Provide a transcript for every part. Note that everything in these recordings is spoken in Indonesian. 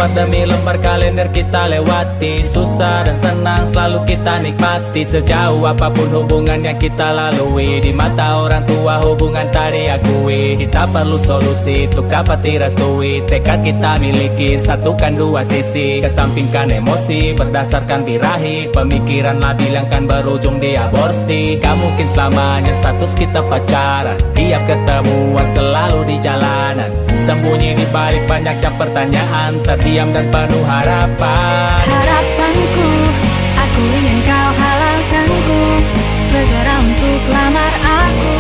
Lembar demi lembar kalender kita lewati, susah dan senang selalu kita nikmati. Sejauh apapun hubungan yang kita lalui, di mata orang tua hubungan tak diakui. Kita perlu solusi untuk dapat direstui. Tekad kita miliki, satukan dua sisi, kesampingkan emosi berdasarkan birahi. Pemikiran labil yang kan berujung di aborsi. Gak mungkin selamanya status kita pacaran, tiap ketemuan selalu di jalanan. Sembunyi di balik banyaknya pertanyaan, terdiam dan penuh harapan. Harapanku, aku ingin kau halalkanku, segera untuk lamar aku,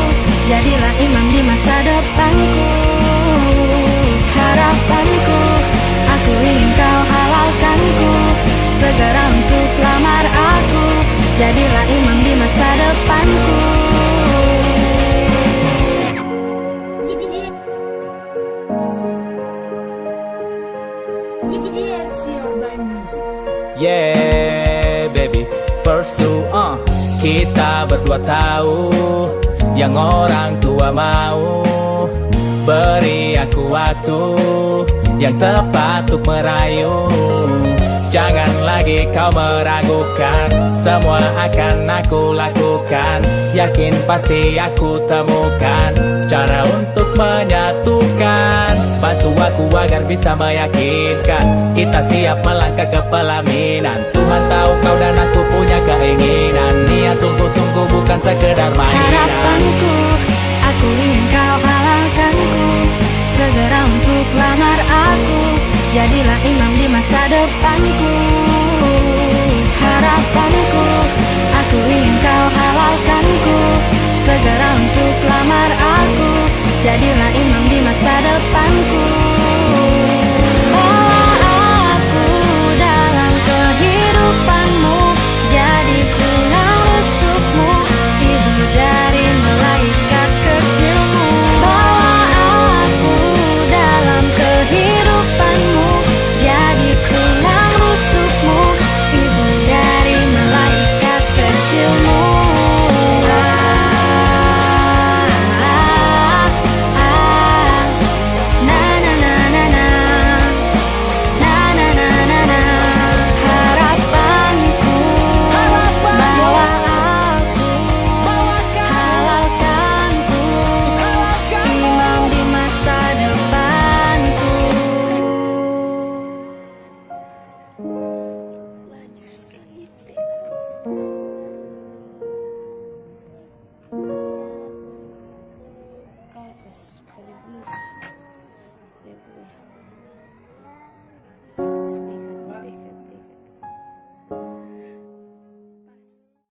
jadilah imam di masa depanku. Harapanku, aku ingin kau halalkanku, segera untuk lamar aku, jadilah imam di masa depanku. Yeah baby, first to kita berdua tahu yang orang tua mau. Beri aku waktu yang tepat untuk merayu. Jangan lagi kau meragukan, semua akan aku lakukan. Yakin pasti aku temukan cara untuk menyatukan. Bantu aku agar bisa meyakinkan kita siap melangkah ke pelaminan. Tuhan tahu kau dan aku punya keinginan, niat sungguh-sungguh bukan sekedar mainan. Harapanku, aku ingin kau halalkanku, segera untuk lamar aku, jadilah imam di masa depanku. Harapanku, aku ingin kau halalkanku, segera untuk lamar aku, jadilah imam di masa depanku.